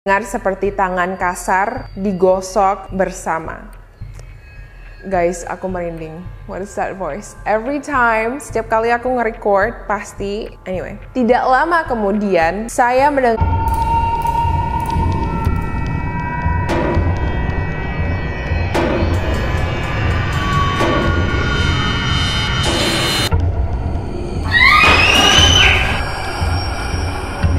Dengar seperti tangan kasar digosok bersama. Guys, aku merinding. What is that voice? Every time, setiap kali aku nge-record, pasti... Anyway, tidak lama kemudian, saya mendengar...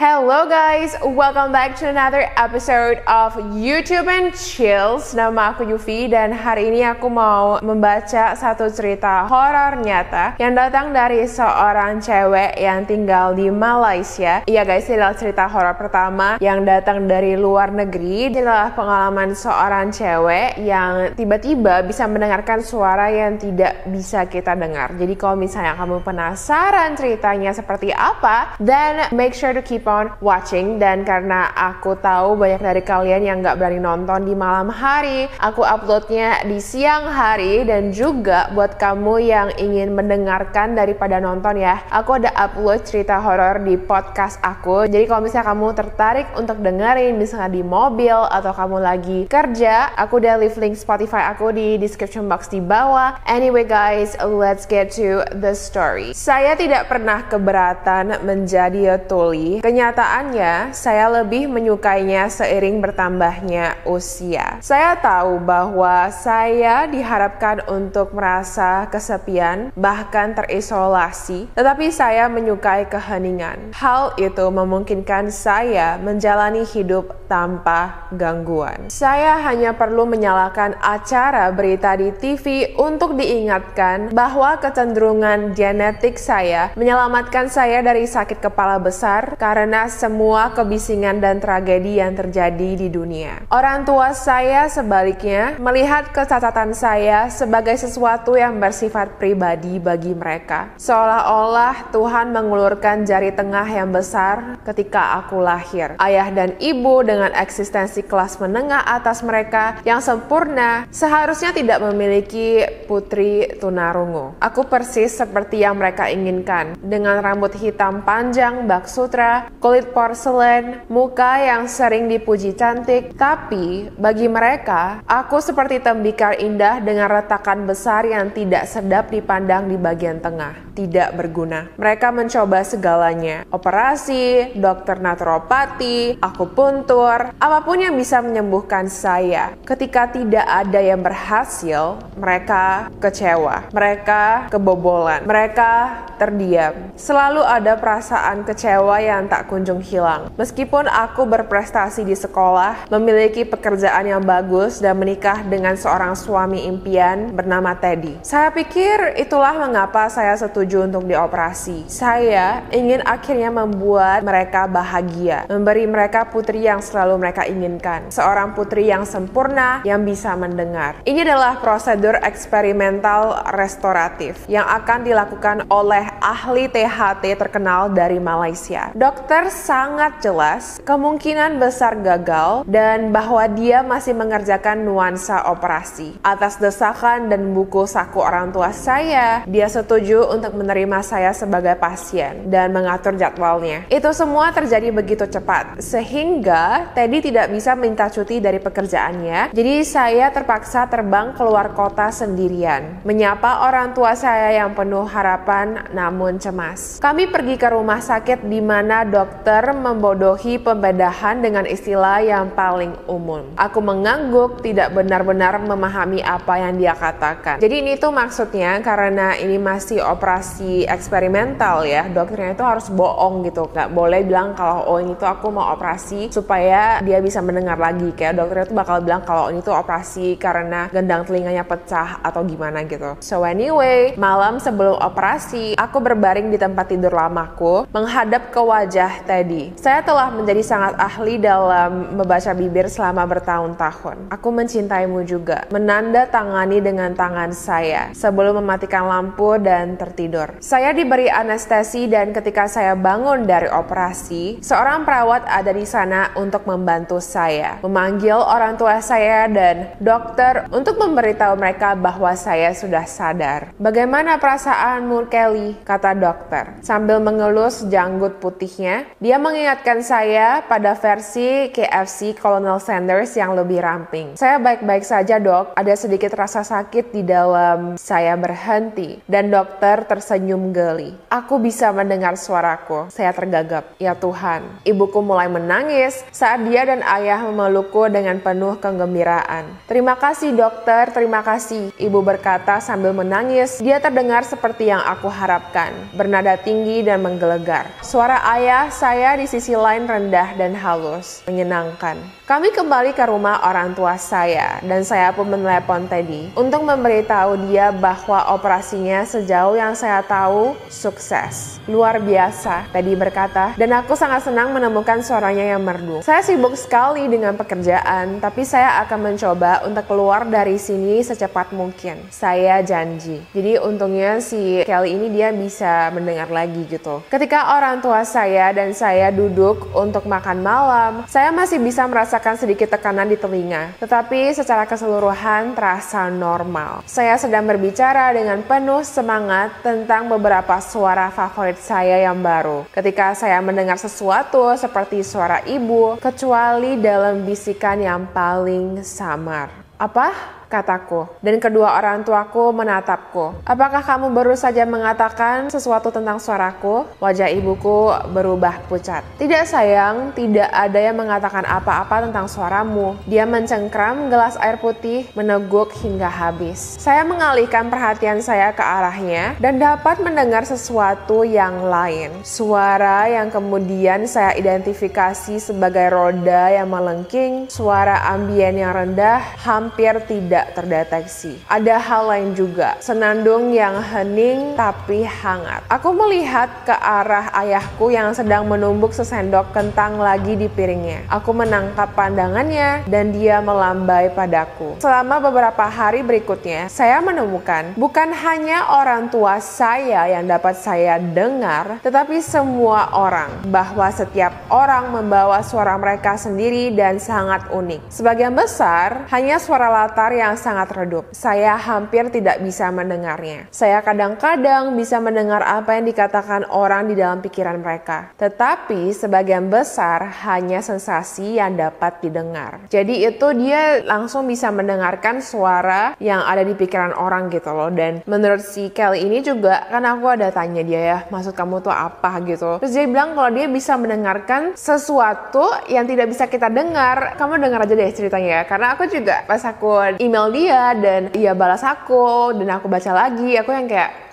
Hello guys, welcome back to another episode of YouTube and Chills. Nama aku Yufi dan hari ini aku mau membaca satu cerita horor nyata yang datang dari seorang cewek yang tinggal di Malaysia. Iya guys, ini adalah cerita horor pertama yang datang dari luar negeri. Ini adalah pengalaman seorang cewek yang tiba-tiba bisa mendengarkan suara yang tidak bisa kita dengar. Jadi kalau misalnya kamu penasaran ceritanya seperti apa, then make sure to keep on watching. Dan karena aku tahu banyak dari kalian yang gak berani nonton di malam hari, aku uploadnya di siang hari. Dan juga buat kamu yang ingin mendengarkan daripada nonton ya, aku ada upload cerita horor di podcast aku. Jadi kalau misalnya kamu tertarik untuk dengerin misalnya di mobil atau kamu lagi kerja, aku udah leave link Spotify aku di description box di bawah. Anyway guys, let's get to the story. Saya tidak pernah keberatan menjadi tuli. Kenyataannya, saya lebih menyukainya seiring bertambahnya usia. Saya tahu bahwa saya diharapkan untuk merasa kesepian, bahkan terisolasi, tetapi saya menyukai keheningan. Hal itu memungkinkan saya menjalani hidup tanpa gangguan. Saya hanya perlu menyalakan acara berita di TV untuk diingatkan bahwa kecenderungan genetik saya menyelamatkan saya dari sakit kepala besar karena semua kebisingan dan tragedi yang terjadi di dunia. Orang tua saya sebaliknya melihat kecacatan saya sebagai sesuatu yang bersifat pribadi bagi mereka. Seolah-olah Tuhan mengulurkan jari tengah yang besar ketika aku lahir. Ayah dan ibu dengan eksistensi kelas menengah atas mereka yang sempurna seharusnya tidak memiliki putri tunarungu. Aku persis seperti yang mereka inginkan, dengan rambut hitam panjang bak sutra, kulit porselen, muka yang sering dipuji cantik. Tapi bagi mereka, aku seperti tembikar indah dengan retakan besar yang tidak sedap dipandang di bagian tengah. Tidak berguna. Mereka mencoba segalanya. Operasi, dokter naturopati, akupuntur, apapun yang bisa menyembuhkan saya. Ketika tidak ada yang berhasil, mereka kecewa. Mereka kebobolan. Mereka terdiam. Selalu ada perasaan kecewa yang tak kunjung hilang. Meskipun aku berprestasi di sekolah, memiliki pekerjaan yang bagus, dan menikah dengan seorang suami impian bernama Teddy. Saya pikir itulah mengapa saya setuju untuk dioperasi. Saya ingin akhirnya membuat mereka bahagia, memberi mereka putri yang selalu mereka inginkan. Seorang putri yang sempurna, yang bisa mendengar. Ini adalah prosedur eksperimental restoratif yang akan dilakukan oleh ahli THT terkenal dari Malaysia. Dokter sangat jelas kemungkinan besar gagal dan bahwa dia masih mengerjakan nuansa operasi. Atas desakan dan buku saku orang tua saya, dia setuju untuk menerima saya sebagai pasien dan mengatur jadwalnya. Itu semua terjadi begitu cepat, sehingga Teddy tidak bisa minta cuti dari pekerjaannya. Jadi saya terpaksa terbang keluar kota sendirian, menyapa orang tua saya yang penuh harapan namun cemas. Kami pergi ke rumah sakit di mana dokter membodohi pembedahan dengan istilah yang paling umum. Aku mengangguk, tidak benar-benar memahami apa yang dia katakan. Jadi ini tuh maksudnya karena ini masih operasi eksperimental ya, dokternya itu harus bohong gitu. Gak boleh bilang kalau oh ini tuh aku mau operasi supaya dia bisa mendengar lagi. Kayak dokternya tuh bakal bilang kalau ini tuh operasi karena gendang telinganya pecah atau gimana gitu. So anyway, malam sebelum operasi, aku berbaring di tempat tidur lamaku menghadap ke wajah Teddy. Saya telah menjadi sangat ahli dalam membaca bibir selama bertahun-tahun. Aku mencintaimu juga. Menanda tangani dengan tangan saya sebelum mematikan lampu dan tertidur. Saya diberi anestesi dan ketika saya bangun dari operasi, seorang perawat ada di sana untuk membantu saya, memanggil orang tua saya dan dokter untuk memberitahu mereka bahwa saya sudah sadar. Bagaimana perasaanmu, Kelly? kata dokter. Sambil mengelus janggut putihnya, dia mengingatkan saya pada versi KFC Colonel Sanders yang lebih ramping. Saya baik-baik saja, Dok. Ada sedikit rasa sakit di dalam. Saya berhenti, dan dokter tersenyum geli. Aku bisa mendengar suaraku. Saya tergagap. Ya Tuhan. Ibuku mulai menangis saat dia dan ayah memelukku dengan penuh kegembiraan. Terima kasih dokter, terima kasih. Ibu berkata sambil menangis. Dia terdengar seperti yang aku harapkan. Bernada tinggi dan menggelegar. Suara ayah saya di sisi lain rendah dan halus. Menyenangkan. Kami kembali ke rumah orang tua saya dan saya pun menelepon Teddy untuk memberitahu dia bahwa operasinya sejauh yang saya tahu sukses. Luar biasa, Teddy berkata, dan aku sangat senang menemukan suaranya yang merdu. Saya sibuk sekali dengan pekerjaan, tapi saya akan mencoba untuk keluar dari sini secepat mungkin. Saya janji. Jadi untungnya si Kelly ini dia bisa mendengar lagi gitu. Ketika orang tua saya dan saya duduk untuk makan malam, saya masih bisa merasakan sedikit tekanan di telinga, tetapi secara keseluruhan terasa normal. Saya sedang berbicara dengan penuh semangat tentang beberapa suara favorit saya yang baru. Ketika saya mendengar sesuatu seperti suara ibu, kecuali dalam bisikan yang paling samar. Apa? Kataku, dan kedua orang tuaku menatapku. Apakah kamu baru saja mengatakan sesuatu tentang suaraku? Wajah ibuku berubah pucat. Tidak sayang, tidak ada yang mengatakan apa-apa tentang suaramu. Dia mencengkram gelas air putih, meneguk hingga habis. Saya mengalihkan perhatian saya ke arahnya dan dapat mendengar sesuatu yang lain. Suara yang kemudian saya identifikasi sebagai roda yang melengking, suara ambien yang rendah, hampir tidak terdeteksi. Ada hal lain juga, senandung yang hening tapi hangat. Aku melihat ke arah ayahku yang sedang menumbuk sesendok kentang lagi di piringnya. Aku menangkap pandangannya dan dia melambai padaku. Selama beberapa hari berikutnya, saya menemukan bukan hanya orang tua saya yang dapat saya dengar, tetapi semua orang, bahwa setiap orang membawa suara mereka sendiri dan sangat unik. Sebagian besar hanya suara latar yang sangat redup. Saya hampir tidak bisa mendengarnya. Saya kadang-kadang bisa mendengar apa yang dikatakan orang di dalam pikiran mereka. Tetapi sebagian besar hanya sensasi yang dapat didengar. Jadi itu dia langsung bisa mendengarkan suara yang ada di pikiran orang gitu loh. Dan menurut si Kelly ini juga, kan aku ada tanya dia ya, maksud kamu tuh apa gitu. Terus dia bilang kalau dia bisa mendengarkan sesuatu yang tidak bisa kita dengar. Kamu dengar aja deh ceritanya ya. Karena aku juga pas aku email dia dan dia balas aku dan aku baca lagi, aku yang kayak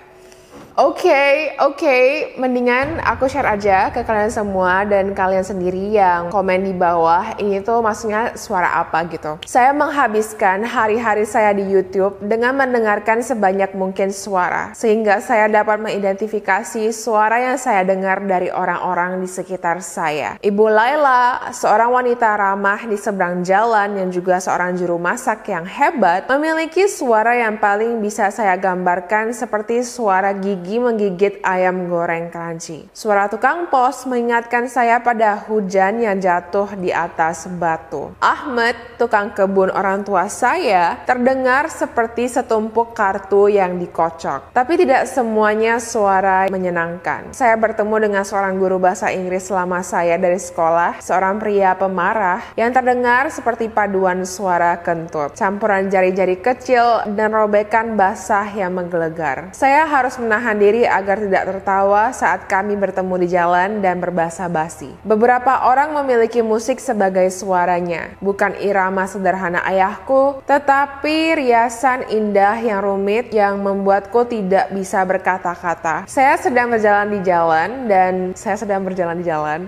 Oke, mendingan aku share aja ke kalian semua dan kalian sendiri yang komen di bawah ini tuh maksudnya suara apa gitu. Saya menghabiskan hari-hari saya di YouTube dengan mendengarkan sebanyak mungkin suara, sehingga saya dapat mengidentifikasi suara yang saya dengar dari orang-orang di sekitar saya. Ibu Laila, seorang wanita ramah di seberang jalan yang juga seorang juru masak yang hebat, memiliki suara yang paling bisa saya gambarkan seperti suara gigi menggigit ayam goreng crunchy. Suara tukang pos mengingatkan saya pada hujan yang jatuh di atas batu. Ahmed, tukang kebun orang tua saya, terdengar seperti setumpuk kartu yang dikocok. Tapi tidak semuanya suara menyenangkan. Saya bertemu dengan seorang guru bahasa Inggris selama saya dari sekolah, seorang pria pemarah yang terdengar seperti paduan suara kentut, campuran jari-jari kecil dan robekan basah yang menggelegar. Saya harus menahan diri agar tidak tertawa saat kami bertemu di jalan dan berbasa-basi. Beberapa orang memiliki musik sebagai suaranya, bukan irama sederhana ayahku, tetapi riasan indah yang rumit yang membuatku tidak bisa berkata-kata. Saya sedang berjalan di jalan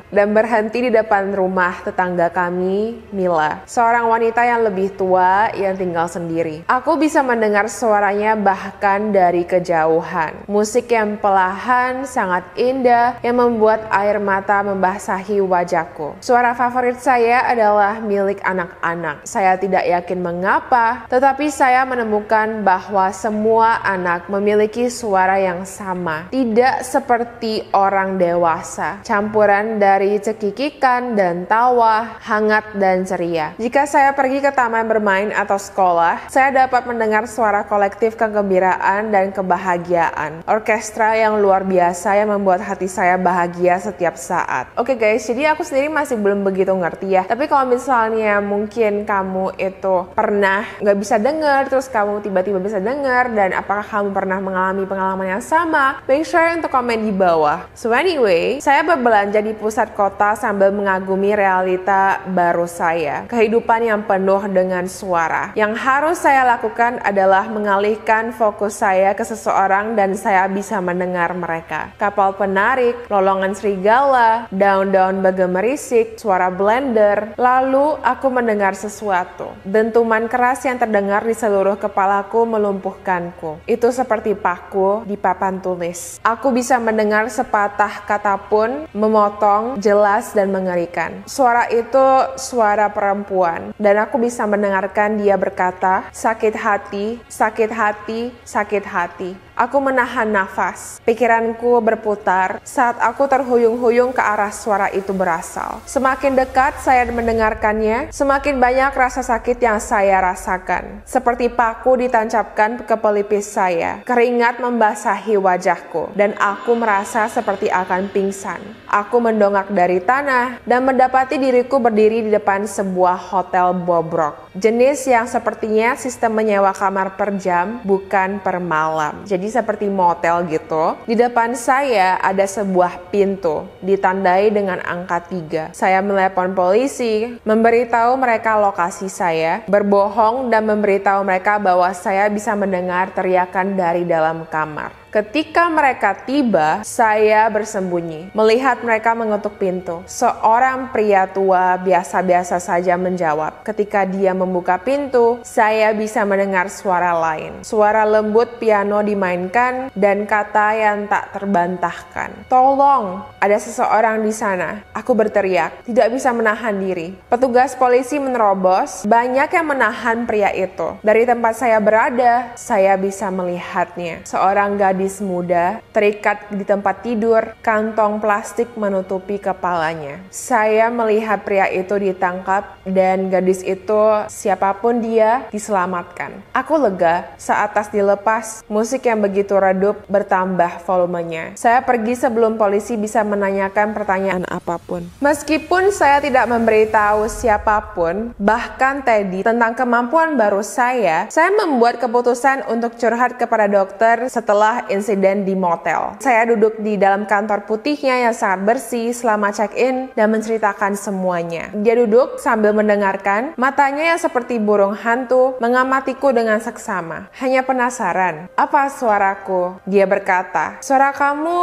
dan berhenti di depan rumah tetangga kami, Mila, seorang wanita yang lebih tua yang tinggal sendiri. Aku bisa mendengar suaranya bahkan dari kejauhan. Musik yang perlahan, sangat indah, yang membuat air mata membasahi wajahku. Suara favorit saya adalah milik anak-anak. Saya tidak yakin mengapa, tetapi saya menemukan bahwa semua anak memiliki suara yang sama. Tidak seperti orang dewasa. Campuran dari cekikikan dan tawa, hangat dan ceria. Jika saya pergi ke taman bermain atau sekolah, saya dapat mendengar suara kolektif kegembiraan dan kebahagiaan. orkestra yang luar biasa yang membuat hati saya bahagia setiap saat. Oke guys, jadi aku sendiri masih belum begitu ngerti ya. Tapi kalau misalnya mungkin kamu itu pernah nggak bisa dengar, terus kamu tiba-tiba bisa dengar, dan apakah kamu pernah mengalami pengalaman yang sama, make sure untuk komen di bawah. So anyway, saya berbelanja di pusat kota sambil mengagumi realita baru saya. Kehidupan yang penuh dengan suara. Yang harus saya lakukan adalah mengalihkan fokus saya ke seseorang dan saya bisa mendengar mereka. Kapal penarik, lolongan serigala, daun-daun bergemerisik, suara blender. Lalu aku mendengar sesuatu. Dentuman keras yang terdengar di seluruh kepalaku melumpuhkanku. Itu seperti paku di papan tulis. Aku bisa mendengar sepatah kata pun memotong, jelas dan mengerikan. Suara itu suara perempuan dan aku bisa mendengarkan dia berkata, sakit hati, sakit hati, sakit hati. Aku menahan nafas. Pikiranku berputar saat aku terhuyung-huyung ke arah suara itu berasal. Semakin dekat saya mendengarkannya, semakin banyak rasa sakit yang saya rasakan. Seperti paku ditancapkan ke pelipis saya. Keringat membasahi wajahku dan aku merasa seperti akan pingsan. Aku mendongak dari tanah dan mendapati diriku berdiri di depan sebuah hotel bobrok. Jenis yang sepertinya sistem menyewa kamar per jam, bukan per malam. Jadi seperti motel gitu. Di depan saya ada sebuah pintu, ditandai dengan angka 3. Saya menelepon polisi, memberitahu mereka lokasi saya, berbohong dan memberitahu mereka bahwa saya bisa mendengar teriakan dari dalam kamar. Ketika mereka tiba, saya bersembunyi. Melihat mereka mengetuk pintu. Seorang pria tua biasa-biasa saja menjawab. Ketika dia membuka pintu, saya bisa mendengar suara lain. Suara lembut piano dimainkan dan kata yang tak terbantahkan. Tolong, ada seseorang di sana. Aku berteriak, tidak bisa menahan diri. Petugas polisi menerobos, banyak yang menahan pria itu. Dari tempat saya berada, saya bisa melihatnya. Seorang gadis muda terikat di tempat tidur, kantong plastik menutupi kepalanya. Saya melihat pria itu ditangkap dan gadis itu, siapapun dia, diselamatkan. Aku lega saat tas dilepas, musik yang begitu redup bertambah volumenya. Saya pergi sebelum polisi bisa menanyakan pertanyaan apapun. Meskipun saya tidak memberitahu siapapun, bahkan Teddy, tentang kemampuan baru saya membuat keputusan untuk curhat kepada dokter setelah insiden di motel. Saya duduk di dalam kantor putihnya yang sangat bersih selama check-in dan menceritakan semuanya. Dia duduk sambil mendengarkan, matanya yang seperti burung hantu mengamatiku dengan seksama. Hanya penasaran, apa suaraku? Dia berkata, suara kamu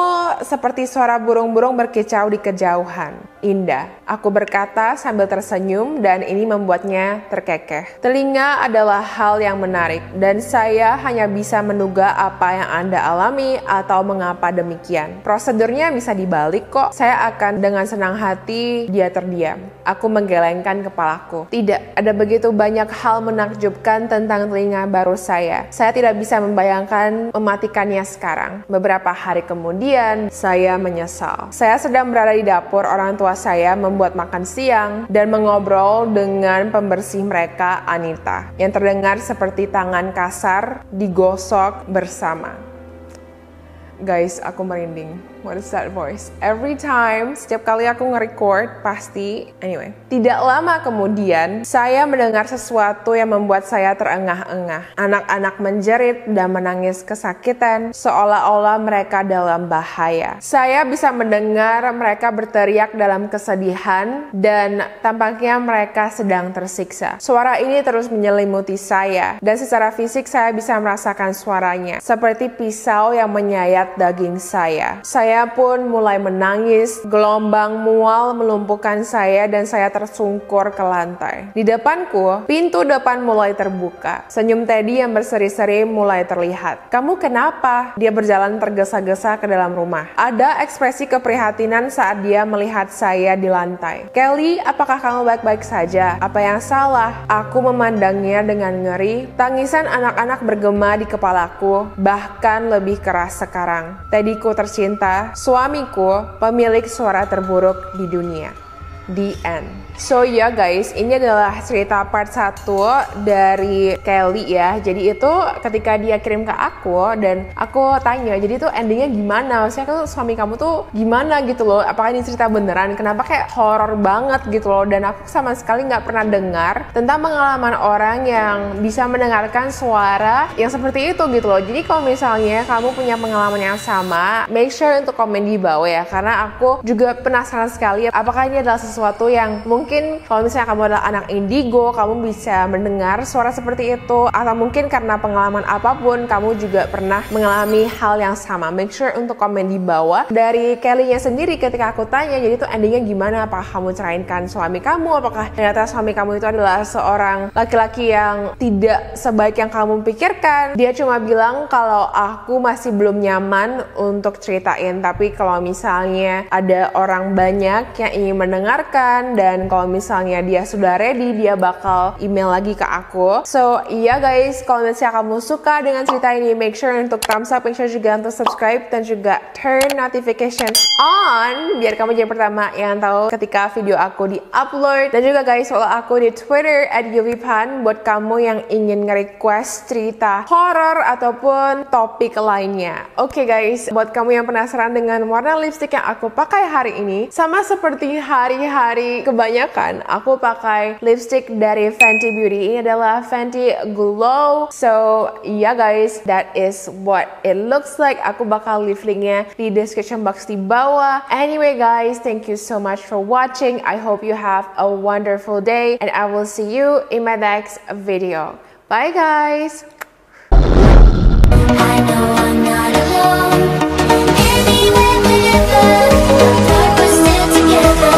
seperti suara burung-burung berkicau di kejauhan. Indah, aku berkata sambil tersenyum dan ini membuatnya terkekeh. Telinga adalah hal yang menarik dan saya hanya bisa menduga apa yang Anda alami atau mengapa demikian. Prosedurnya bisa dibalik kok. Saya akan dengan senang hati dia terdiam. Aku menggelengkan kepalaku. Tidak, ada begitu banyak hal menakjubkan tentang telinga baru saya. Saya tidak bisa membayangkan mematikannya sekarang. Beberapa hari kemudian, saya menyesal. Saya sedang berada di dapur orang tua saya membuat makan siang dan mengobrol dengan pembersih mereka, Anita, yang terdengar seperti tangan kasar digosok bersama. Guys, aku merinding. What is that voice? Every time, setiap kali aku nge-record, pasti. Anyway, tidak lama kemudian, saya mendengar sesuatu yang membuat saya terengah-engah. Anak-anak menjerit dan menangis kesakitan, seolah-olah mereka dalam bahaya. Saya bisa mendengar mereka berteriak dalam kesedihan, dan tampaknya mereka sedang tersiksa. Suara ini terus menyelimuti saya, dan secara fisik saya bisa merasakan suaranya, seperti pisau yang menyayat daging saya. Saya pun mulai menangis, gelombang mual melumpuhkan saya dan saya tersungkur ke lantai. Di depanku, pintu depan mulai terbuka. Senyum Teddy yang berseri-seri mulai terlihat. Kamu kenapa? Dia berjalan tergesa-gesa ke dalam rumah. Ada ekspresi keprihatinan saat dia melihat saya di lantai. Kelly, apakah kamu baik-baik saja? Apa yang salah? Aku memandangnya dengan ngeri. Tangisan anak-anak bergema di kepalaku, bahkan lebih keras sekarang. Teddyku tercinta, suamiku, pemilik suara terburuk di dunia. The end. So ya guys, ini adalah cerita part 1 dari Kelly ya. Jadi itu ketika dia kirim ke aku dan aku tanya, jadi itu endingnya gimana? Maksudnya kan suami kamu tuh gimana gitu loh? Apakah ini cerita beneran? Kenapa kayak horor banget gitu loh? Dan aku sama sekali nggak pernah dengar tentang pengalaman orang yang bisa mendengarkan suara yang seperti itu gitu loh. Jadi kalau misalnya kamu punya pengalaman yang sama, make sure untuk komen di bawah ya. Karena aku juga penasaran sekali apakah ini adalah sesuatu yang mungkin kalau misalnya kamu adalah anak indigo, kamu bisa mendengar suara seperti itu, atau mungkin karena pengalaman apapun kamu juga pernah mengalami hal yang sama. Make sure untuk komen di bawah. Dari Kelly-nya sendiri ketika aku tanya, jadi itu endingnya gimana? Apakah kamu ceraikan suami kamu? Apakah ternyata suami kamu itu adalah seorang laki-laki yang tidak sebaik yang kamu pikirkan? Dia cuma bilang kalau aku masih belum nyaman untuk ceritain, tapi kalau misalnya ada orang banyak yang ingin mendengarkan dan kalau misalnya dia sudah ready, dia bakal email lagi ke aku. So iya guys, kalau misalnya kamu suka dengan cerita ini, make sure untuk thumbs up, make sure juga untuk subscribe dan juga turn notification on biar kamu jadi pertama yang tahu ketika video aku di-upload. Dan juga guys, follow aku di Twitter @yuvipan buat kamu yang ingin nge-request cerita horror ataupun topik lainnya. Oke guys, buat kamu yang penasaran dengan warna lipstick yang aku pakai hari ini, sama seperti hari-hari kebanyakan, aku pakai lipstick dari Fenty Beauty. Ini adalah Fenty Glow. So yeah guys, that is what it looks like. Aku bakal leave linknya di description box di bawah. Anyway guys, thank you so much for watching. I hope you have a wonderful day and I will see you in my next video. Bye guys! I know I'm not alone. Anywhere, whenever, dark, we're still together.